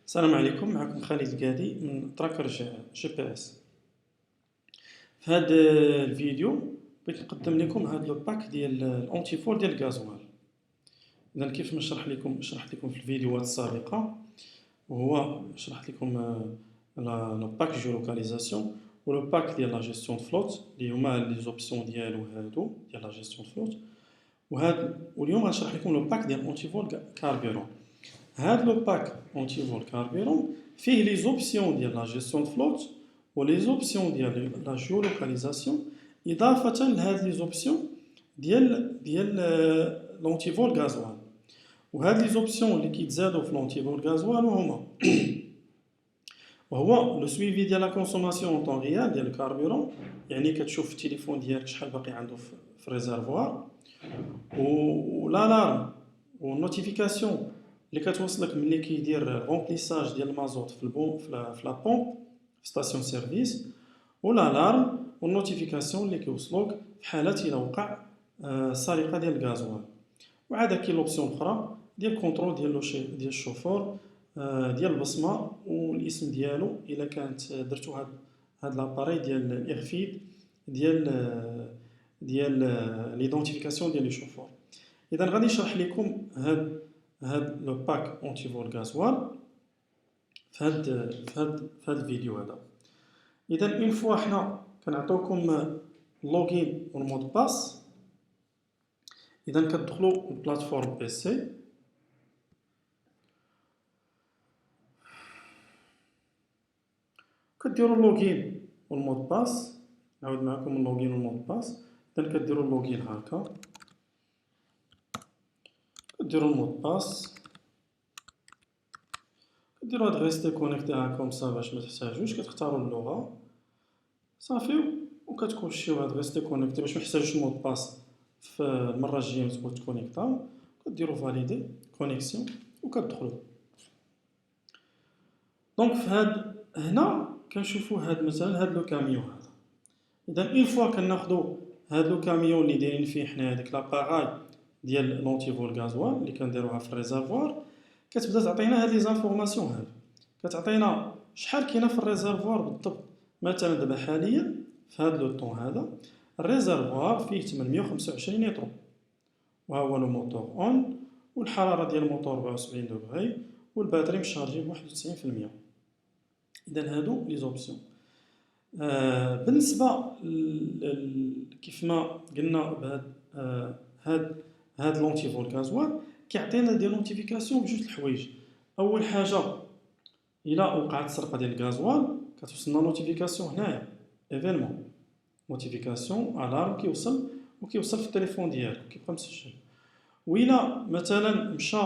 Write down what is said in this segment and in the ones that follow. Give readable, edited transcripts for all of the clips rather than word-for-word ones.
السلام عليكم. معكم خالد القادي من تراكر جي بي اس. في هذا الفيديو بغيت نقدم لكم هذا لو باك ديال الاونتي فول ديال الغازوال. اذا كيف ما شرحت لكم في الفيديوهات السابقه، وهو شرحت لكم لو باك جيولوكاليزاسيون ولو باك ديال لا جيستيون فلوت اللي هما لي زوبسيون ديالو هادو ديال لا جيستيون فلوت. واليوم غنشرح لكم لو باك ديال اونتي فول كاربيرون. هاد لو باك اونتي فول كاربيرون فيه لي زوبسيون ديال لا جيستيون فلوت ولي زوبسيون ديال لا جيولوكاليزاسيون، اضافه لهاد لي زوبسيون ديال لونتي فول غازوال. وهاد لي زوبسيون اللي كيتزادوا في لونتي فول غازوال وهو لو سويفي ديال لا كونسوماسيون اون طون ريال ديال الكاربيرون، يعني كتشوف التليفون ديالك شحال باقي عنده في الريزرفوار، والالارم والنوتيفيكاسيون اللي كتوصلك ملي كيدير رومبليساج ديال المازوت في لا بومب في ستاسيون سيرفيس، والالارم والنوتيفيكاسيون اللي كيوصلوك في حالة الى وقع سرقة ديال الغازوال. وعاد كاين لوبسيون اخرى ديال كونترول ديال الشوفور، ديال البصمه والاسم ديالو الا كانت درتو هاد لاباري ديال الاغفيد ديال ليدونتيفيكاسيون ديال لي شوفور. اذا غادي نشرح لكم هاد لو باك اونتي فول غازوال في هاد الفيديو هذا. اذا اون فوا حنا كنعطيوكم اللوغين والمود باس، اذا كتدخلوا البلاتفورم بي سي، كديروا اللوغين والمود باس. نعاود معكم اللوغين والمود باس. اذا كديروا اللوغين هكا، كديروا المود باس، كديروا هاد غيستي كونيكتي هاكم صا باش ما تحتاجوش، كتختاروا اللغه صافي، وكتكوشيو هاد غيستي كونيكتي باش ما يحتاجوش المود باس في المره الجايه ملي تبغيو تكونيكتاو. كديروا فاليدي كونيكسيون وكتدخلوا. دونك في هاد هنا كنشوفوا هاد مثلا هاد لو كاميون هذا. اذا اون فوا كناخذوا هاد لو كاميون اللي دايرين فيه حنا هذيك لاباراي ديال لونتي فول غازوال اللي كنديروها في الريزرفوار، كتبدا تعطينا هاد لي زانفورماسيون هادو. كتعطينا شحال كاينه في الريزرفوار بالضبط. مثلا دابا حاليا في هاد لو طون هذا الريزرفوار فيه 825 لتر، وها هو لو موتور اون، والحراره ديال الموتور 74 دوغري، والباتري مشارجي ب 91%. اذا هادو لي زوبسيون. بالنسبه كيف ما قلنا بهاد هاد لونتي فول غازوال كيعطينا دي نوتيفيكاسيون بجوج الحوايج. اول حاجه الا وقعت سرقه ديال الغازوال كتوصلنا نوتيفيكاسيون هنايا، ايفينمون نوتيفيكاسيون الارم كيوصل في التليفون ديالك كيبقى مسجل. وإلا مثلا مشى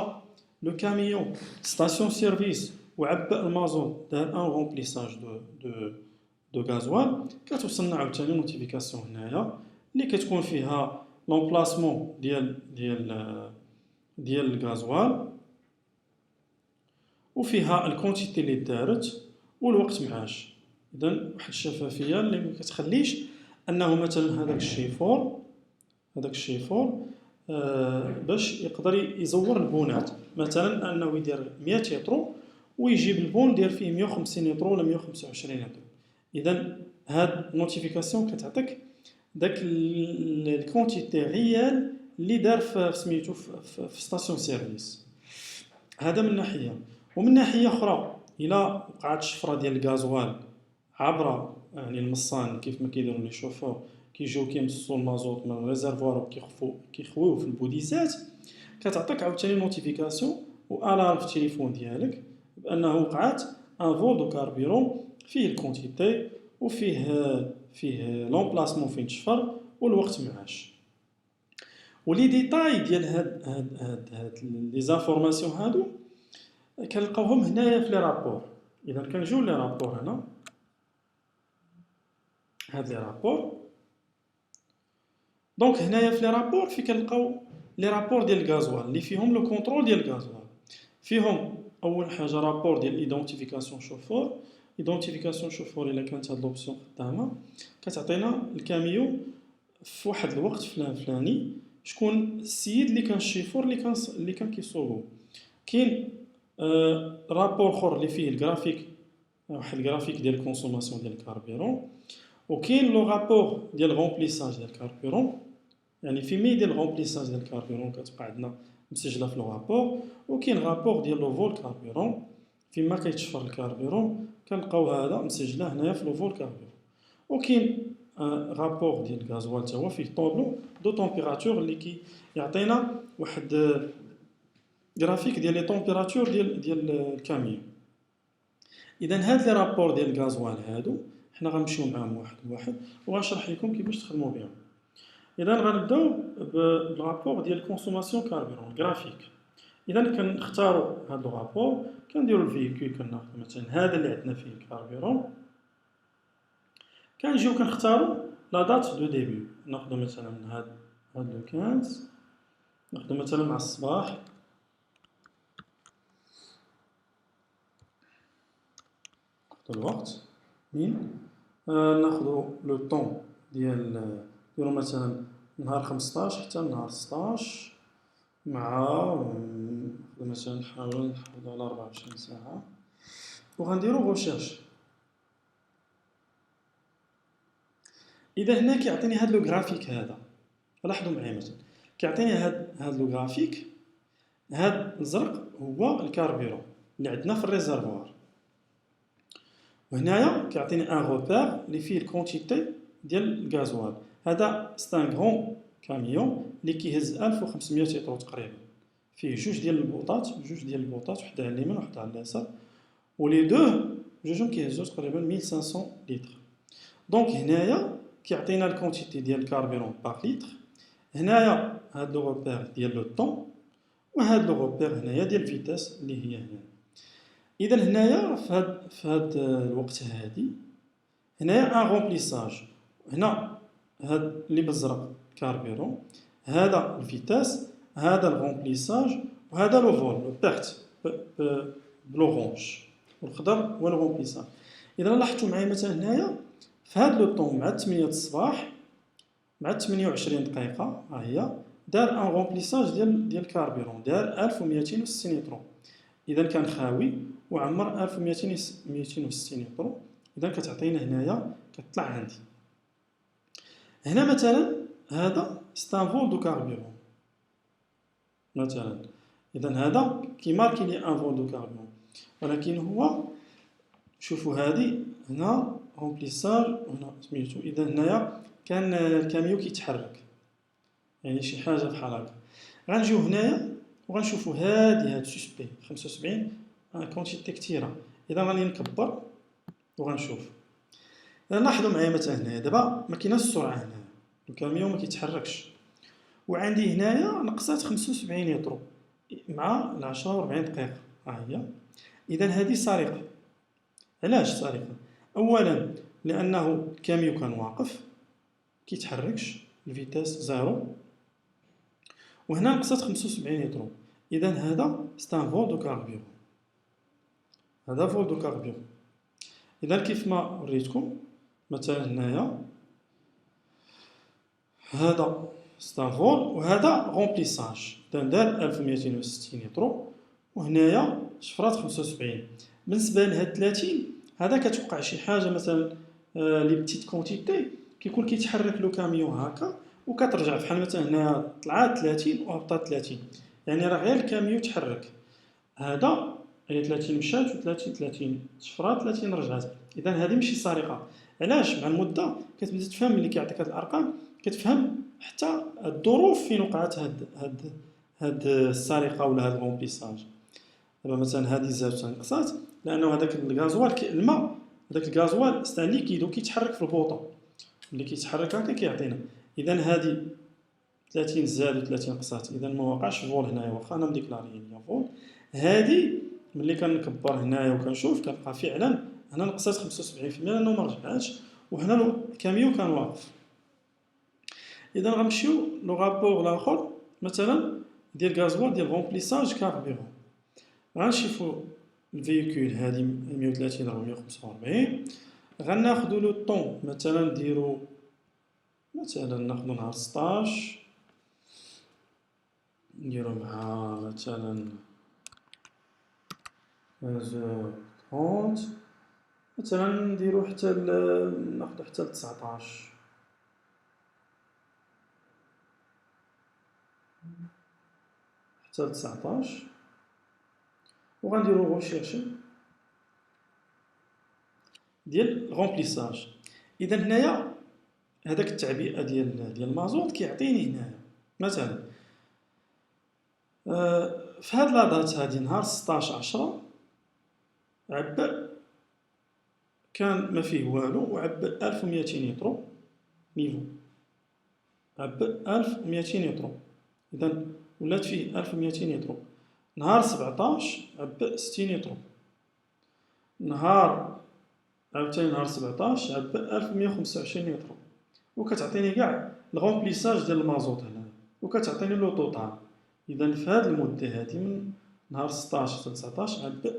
لو كاميون ستاسيون سيرفيس وعبأ المازوت دار ان رومبليساج دو غازوال، كتوصلنا عاوتاني نوتيفيكاسيون هنايا اللي كتكون فيها لومبلاسمون ديال الغازوال، وفيها الكونتيتي اللي دارت والوقت معاش. اذا واحد الشفافيه اللي ما كتخليش انه مثلا هذاك الشيفور باش يقدر يزور البونات، مثلا انه يدير 100 يطرو ويجيب البون ديال فيه 150 يطرو ولا 125 يطرو. اذا هاد نوتيفيكاسيون كتعطيك داك الكونتيتي ريال اللي دار في سميتو في ستاسيون سيرفيس. هذا من ناحيه. ومن ناحيه اخرى الا وقعت شفره ديال الغازوال عبر يعني المصان كيف ما كيديروا لي شوفور، كيجيو كيمصوا المازوت من الريزرفوار وكيخويوه في البوديسات، كتعطيك عاوتاني نوتيفيكاسيون والارم في التليفون ديالك بانه وقعت ان فول دو كاربيرون فيه الكونتيتي وفيه لومبلاسمون فين تشفر والوقت معاش. ولي ديتاي ديال هاد لي زانفورماسيون هادو كنلقاوهم هنايا في لي رابور. اذا كنجيو لي رابور هنا، هاد لي رابور. دونك هنايا في لي رابور في كنلقاو لي رابور ديال الغازوال اللي فيهم لو كونترول ديال الغازوال. فيهم اول حاجه رابور ديال ايدونتيفيكاسيون شوفور. ايدونتيفيكاسيون شوفور الا كانت هاد لوبسيون خدامه كتعطينا الكاميون في واحد الوقت فلاني شكون السيد اللي كان الشيفور اللي كان كيسوقو. كاين رابور اخر اللي فيه الجرافيك، واحد الجرافيك ديال الكونسوماسيون ديال الكاربيرون. وكاين لو رابور ديال الغومبليساج ديال الكاربيرون، يعني فين ما يدير الغومبليساج ديال الكاربيرون كتبقى عندنا مسجله في لو رابور. وكاين رابور ديال لو فول كاربيرون، فين ما كيتشفر الكاربيرون كنلقاو هذا مسجله هنايا في لو فول كاربيرون. وكاين رابور ديال الغازوال حتى هو فيه طوبلو دو تمبيراتور اللي كيعطينا واحد جرافيك ديال لي طومبيراتور ديال الكاميون. اذا هاد لي رابور ديال الغازوال هادو حنا غنمشيو معاهم واحد بواحد وغنشرح لكم كيفاش تخدموا بهم. اذا غنبداو بالرابور ديال الكونسوماسيون كاربيرون جرافيك. اذا كنختاروا هاد الرابور، كنديروا الفيكول، كناخذ مثلا هذا اللي عندنا فيه الكاربيرون، كنجيو كنختاروا لا دات دو ديبي. ناخذ مثلا من هاد لو 15، ناخذ مثلا مع الصباح، الوقت من ناخذ لو طون ديالو مثلا نهار 15 حتى نهار 16 مع مثلا نحاول نحافظ على 24 ساعة وغنديرو غوشيرش. اذا هنا كيعطيني هاد لو غرافيك هذا، لاحظوا معايا مثلا كيعطيني هاد لو غرافيك. هاد الزرق هو الكاربيرون اللي عندنا في الريزرفوار، وهنايا كيعطيني ان روبير اللي فيه الكونتيتي ديال الغازوال. هذا ستان غون كاميون اللي كيهز 1500 لتر تقريبا، فيه جوج ديال البوطات، وحده على اليمين وحده على اليسار، ولي دو جوجهم كيهزو تقريبا 1500 لتر. دونك هنايا كيعطينا الكونتيتي ديال الكاربيرون باغ لتر. هنايا هاد لو روبير ديال لو طون، وهاد لو روبير هنايا ديال الفيتاس اللي هي هنا. اذا هنايا في هاد الوقت هادي هنايا ان رومبليساج. هنا هاد اللي بالزرق كاربيرون، هذا الفيتاس، هذا الرومبليساج، وهذا لو فول لو بيرت بلورونج، والخضر هو الرومبليساج. اذا لاحظتوا معايا مثلا هنايا في هاد لو طون مع 8 الصباح مع 28 دقيقه ها هي دار ان رومبليساج ديال الكاربيرون، دار 1260 لتر. اذا كان خاوي وعمر 1260 لتر. اذا كتعطينا هنايا كتطلع عندي هنا مثلا هذا ستان فول دو كاربيرون مثلا. اذا هذا كيماركي لي ان فول دو كاربيرون، ولكن هو شوفوا هذه هنا رومبليساج وهنا سميتو. اذا هنايا كان الكاميو كيتحرك، يعني شي حاجه بحال هكا. غنجيو هنايا وغنشوفوا هاد سوسبي 75 كونتيتي كثيره. اذا غادي نكبر وغنشوف. لاحظوا معايا مثلا هنايا دابا ما كايناش السرعه هنا، الكاميون ما كيتحركش، وعندي هنايا نقصات 75 لتر مع 10 و 40 دقيقه ها هي. اذا هذه سرقه. علاش سرقه؟ اولا لانه الكاميو كان واقف كيتحركش، الفيتاس زيرو، وهنا نقصات 75 لتر. اذا هذا ستان فول دو كاربيرون، هذا فول دو كاربيرون. اذا كيف ما وريتكم مثلا هنايا هذا ستان فول وهذا رومبليساج، دار 1260 لتر، وهنايا شفرات 75. بالنسبه لهاد 30 هذا كتوقع شي حاجه مثلا لي بتيت كونتيتي كيكون كيتحرك لو كاميون هكا وكترجع، بحال مثلا هنايا طلعات 30 وهبطات 30، يعني راه غير الكاميون تحرك. هذا هي 30 مشات و30 30 شفرات 30 رجعت. اذا هذه ماشي سرقه. علاش؟ مع المده كتبدا تفهم ملي كيعطيك هاد الارقام، كتفهم حتى الظروف فين وقعت هاد السرقه ولا هاد الرومبليساج. دابا مثلا هذه زادت نقصات لانه هذاك الغازوال الماء، هذاك الغازوال ستان ليكيد وكيتحرك في البوطه، اللي كيتحرك هكا كيعطينا. اذا هذه 30 زاد و 30 نقصات، اذا ما وقعش فول هنايا، واخا انا مديكلاري هي فول. هذه ملي كنكبر هنايا وكنشوف كنلقى فعلا هنا نقصات 75% لانه ما رجعاتش، وهنا الكاميو كان واقف. اذا غنمشيو لو رابور الاخر مثلا ديال غازوال ديال رومبليساج كاربيرون. غنشوفوا الفيكول هذه 130 راه 145. غناخذوا لو طون مثلا نديرو مثلا ناخذوا نهار 16، نديرو مع مثلا زوج 30 مثلا نديرو حتى ناخدو حتى 19 حتى 19 وغنديرو غوشيرشي ديال غومبليساج. اذا هنايا هذاك التعبئه ديال المازوت كيعطيني هنايا مثلا في هاد لا دات هادي نهار 16/10 عبأ كان ما فيه والو وعبأ 1200 يترو نيفو، عبأ 1200 يترو، إذا ولات فيه 1200 يترو. نهار 17 عبأ 60 يترو، عاوتاني نهار 17 عبأ 1125 يترو، وكتعطيني كاع الغومبليساج ديال المازوت هنا، وكتعطيني لو توتال. إذا في هاد المدة هادي من نهار 16 حتى 19 عبأ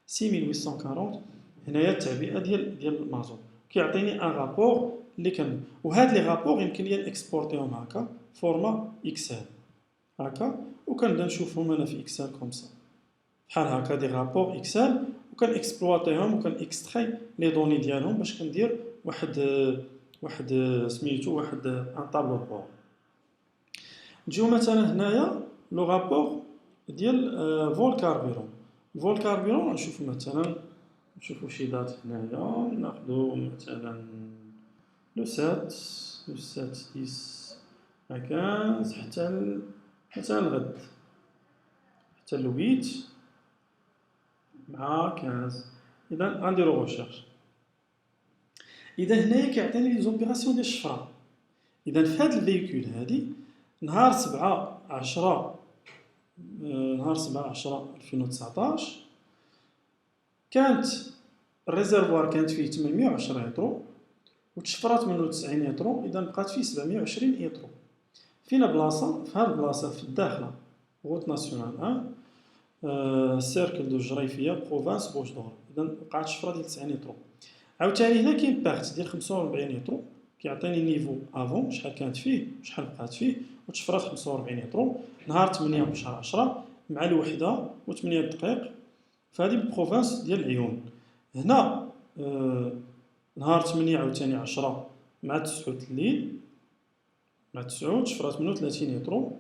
6840. هنايا التعبئة ديال المازوت كيعطيني ان رابور اللي كان، وهاد لي رابور يمكن ليا نكسبورتيهم هكا فورما اكسل هكا، وكنبدا نشوفهم انا في اكسل كومسا بحال هكا دي رابور اكسل، وكان اكسبلواتيهم وكان اكستراي لي دوني ديالهم باش كندير واحد سميتو واحد ان طابلو بور. نجيو مثلا هنايا لو رابور ديال فول كاربيرون. فول كاربيرون نشوفو مثلا نشوفو شي دات هنايا، ناخدو مثلا لو 7 لو 7 10 15 حتى مثلا الغد حتى لو 8 مع 15. اذا غنديرو غوشيرش. اذا هنايا كيعطيني لي زوبيراسيون ديال الشفره. اذا في هاد الفيكول هادي نهار 7/10 نهار 7/10/2019 كانت الريزرفوار كانت فيه 810 يترو وتشفرات منه 90 يترو، اذا بقات فيه 720 يترو. فينا بلاصه في هاد البلاصه في الداخله روت ناسيونال 1 سيركل دو جريفيه بروفانس بوش دور، اذا وقعت شفره ديال 90 يترو. عاوتاني هنا كاين بارت ديال 45 يترو كيعطيني نيفو افون شحال كانت فيه وشحال بقات فيه، وتشفرات 45 يترو نهار 8 شهر 10 مع الوحده و8 دقائق فهادي بروفانس ديال العيون. هنا نهار 8 عاوتاني 10 مع 9 الليل، مع 9 شفرات منه 30 يترو،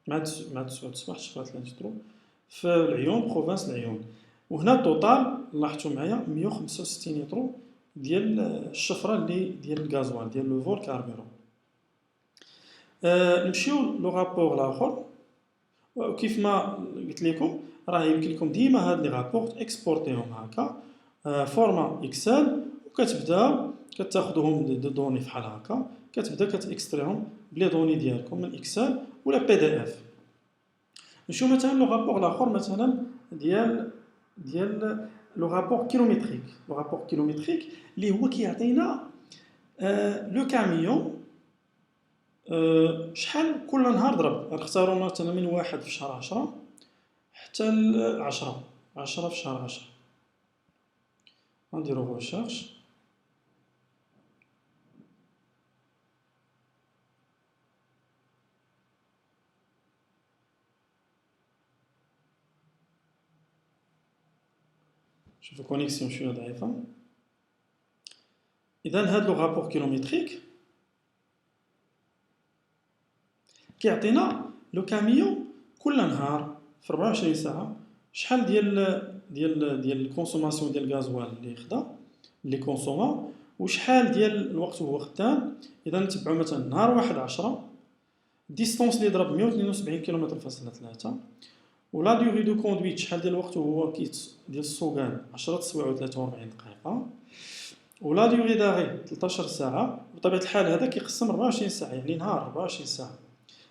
مع 9 الصباح شفرات 30 يترو في العيون بروفانس العيون. وهنا التوتال لاحظتوا معايا 165 يترو ديال الشفره اللي ديال الغازوال ديال لو فول كاربيرون. نمشيو لو رابور الاخر. كيف ما قلت لكم راه يمكن لكم ديما هاد لي رابور اكسبورتيهم هكا فورما اكسل، وكتبدا كتاخذوهم دي دوني فحال هكا، كتبدا كتاكستريهم بلي دوني ديالكم من اكسل ولا بي دي اف. نشوف مثلا لو رابور الاخر مثلا ديال لو رابور كيلومتريك. لو رابور كيلومتريك اللي هو كيعطينا لو كاميون شحال كل نهار ضرب. نختاروا مثلا من 1 في شهر 10 حتى ل 10 في شهر 10. غنديرو غوشيرش. شوفوا كونيكسيون شويه ضعيفه. اذا هاد لو رابور كيلومتريك كيعطينا لو كاميون كل نهار في 24 ساعه شحال ديال الكونسوماسيون ديال الغازوال اللي خدا اللي كونسوما، وشحال ديال الوقت وهو خدام. اذا نتبعوا مثلا نهار 1/10 ديستونس اللي ضرب 172 كيلومتر فاصلة 3، ولا ديوري دو كوندويت شحال ديال الوقت وهو ديال السوقان 10 سوايع و43 دقيقه، ولا ديوري داغي 13 ساعه. بطبيعه الحال هذا كيقسم 24 ساعه، يعني نهار 24 ساعه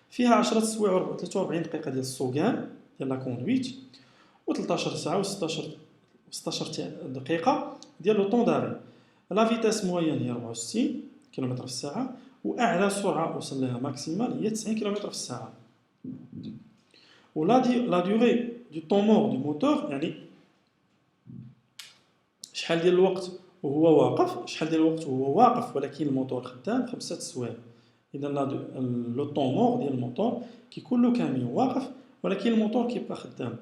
فيها 10 سوايع و 43 دقيقه ديال السوقان ديال لا كوندويت، و13 ساعه و 16 دقيقه ديال لو طون داغي. لا فيتاس موين هي 64 كيلومتر في الساعه، واعلى سرعه وصل لها ماكسيمال هي 90 كيلومتر في الساعه. ولا لا ديوري دو طون مور دو موتور، يعني شحال ديال الوقت وهو واقف، شحال ديال الوقت وهو واقف ولكن الموتور خدام 5 سوايع. اذا لو طون مور ديال الموتور كيكون له كاميون واقف ولكن الموتور كيبقى خدام.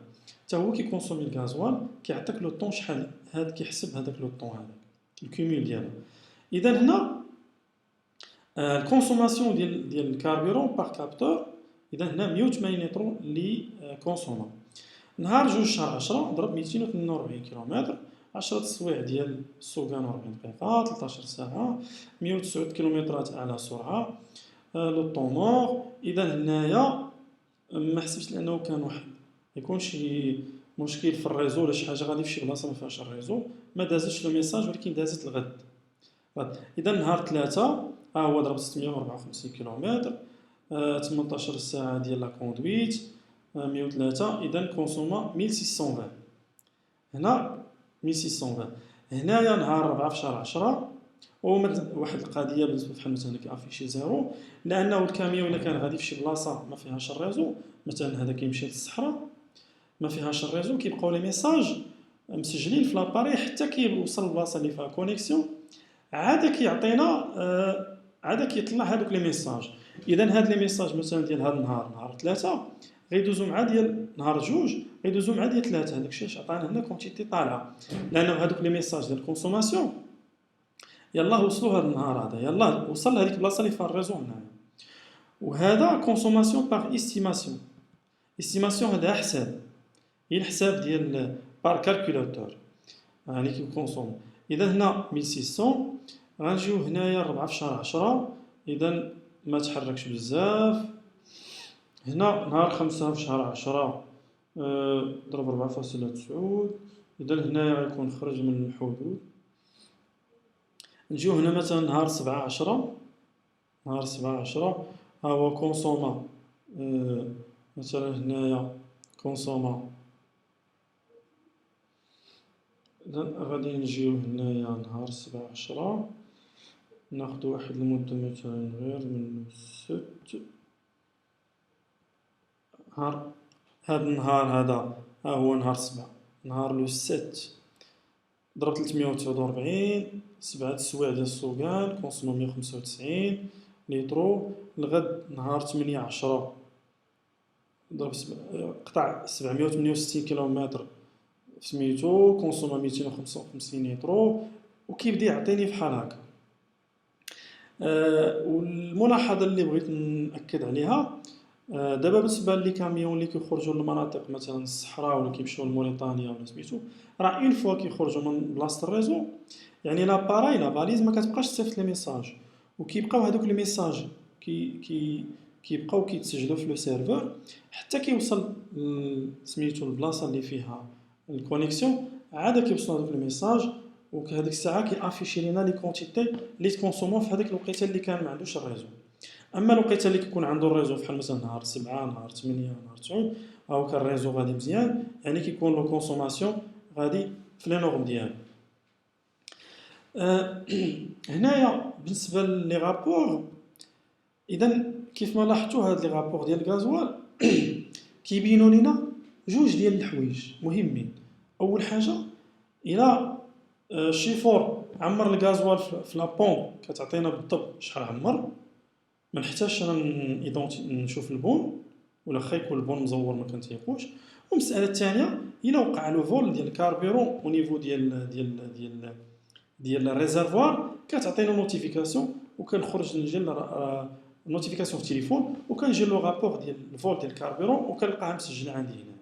حتى هو كيكونسومي الغازوال، كيعطيك لو طون شحال هاد، كيحسب هذاك لو طون هذاك الكوميل ديالها. اذا هنا الكونسوماسيون ديال الكاربيرون باغ كابتور، اذا هنا 180 لتر اللي كونسوما. نهار 2 شهر 10 ضرب 248 كيلومتر، 10 السوايع ديال السوقان 40 دقيقة، 13 ساعة، 109 كيلومترات أعلى سرعة، لو طون مور. إذا هنايا ما حسبتش لأنه كان واحد يكون شي مشكل في الريزو ولا شي حاجة غادي في شي بلاصة ما فيهاش الريزو، ما دازتش لو ميساج ولكن دازت الغد. إذا نهار 3 ها هو ضرب 654 كيلومتر، 18 ساعة ديال لا كوندويت، 103. إذا كونسوما 1620. هنا 1620. هنايا نهار 4 في شهر 10 واحد القضيه بالنسبه بحال مثلا كافيشي زيرو، لانه الكاميون الا كان غادي في شي بلاصه ما فيهاش الريزو، مثلا هذا كيمشي للصحراء ما فيهاش الريزو، كيبقاو لي ميساج مسجلين في لاباري حتى كيوصل للبلاصه اللي فيها كونيكسيون، عاد كيعطينا عاد كيطلع هذوك لي ميساج. اذا هاد لي ميساج مثلا ديال هاد النهار، نهار 3 غيدوزو مع ديال نهار 2 غيدوزو مع ديال 3. هذاك الشيء اش عطانا هنا كونتيتي طالعه، لانه هذوك لي ميساج ديال الكونسوماسيون يلاه وصلوا هذا النهار، هذا يلاه وصل لهذيك البلاصه اللي فيها الريزو هنايا. وهذا كونسوماسيون باغ استيماسيون. استيماسيون هذا حساب، هي الحساب ديال بار كالكولاتور يعني كيكونسوم. اذا هنا 1600. غنجيو هنايا 4 في شهر 10، اذا ما تحركش بزاف. هنا نهار 5 في شهر 10 ضرب 4.9. اذا هنايا غيكون خرج من الحدود. نجيو هنا مثلا نهار 7/10، نهار 7/10 ها هو كونسوما مثلا هنايا كونسوما. إذن غادي نجيو هنايا نهار 7/10 ناخدو واحد المدة مثلا غير من 6 نهار. هاد النهار هذا ها هو نهار 7، نهار لو 7 ضرب 349، 7 السوايع ديال السوقان كونسوما 195 لترو. الغد نهار 8/10 ضرب قطع 768 كيلومتر سميتو كونسوما 255 لترو، وكيبدا يعطيني بحال هكا. والملاحظه اللي بغيت ناكد عليها دابا بالنسبه لي كاميون اللي كيخرجوا للمناطق مثلا الصحراء ولا كيمشيو لموريتانيا ولا سميتو، راه اون فوا كيخرجوا من بلاصه الريزو يعني لاباراي لا فاليز ما كتبقاش تصيفط لي ميساج، وكيبقاو هذوك لي ميساج كيبقاو كيتسجلوا في لو سيرفر حتى كيوصل سميتو البلاصه اللي فيها الكونيكسيون، عاد كيوصلوا هذوك لي ميساج وهذيك الساعه كيافيشي لينا لي كونتيتي اللي تكونسومو في هذيك الوقيته اللي كان ما عندوش الريزو. اما الوقيته اللي كيكون عنده الريزو بحال مثلا نهار 7 نهار 8 نهار 9 او كان الريزو غادي مزيان، يعني كيكون لو كونسوماسيون غادي في لي نورم ديالو. هنايا بالنسبه لي رابور، اذا كيف ما لاحظتوا هاد لي رابور ديال الغازوال كيبينوا لنا جوج ديال الحوايج مهمين. اول حاجه الى الشيفور عمر الغازوال في لابوم كتعطينا بالضبط شحال عمر، ما نحتاجش انا نشوف البون ولا خا يكون البون مزور ما كنتيقوش. والمساله الثانيه الى وقع لو فول ديال الكاربيرون او نيفو ديال الريزرفوار كتعطينا نوتيفيكاسيون وكنخرج نجي نوتيفيكاسيون في التليفون وكنجي لو رابور ديال الفول ديال الكاربيرون وكنلقاها مسجله عندي هنا.